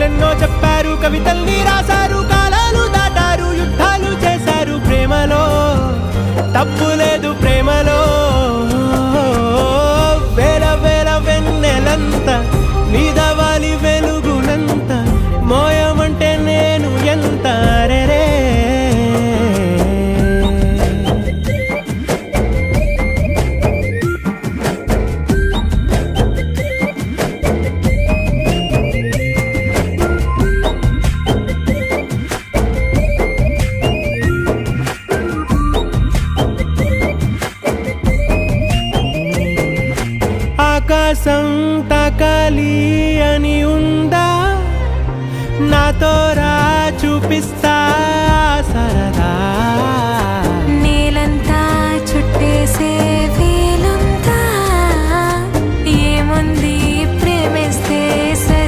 కథలెన్నో చెప్పారు, కవితల్ని రాశారు, కాలాలు దాటారు, యుద్ధాలు చేశారు. ప్రేమలో తప్పు లేదు, ప్రేమలో వేల వేల వెన్నెలంత నీదవాలి వెలుగునంత, మోయమంటే నేను ఎంత రే. ఆకాశం తాకాలి అని ఉందా, నాతో రా చూపిస్తా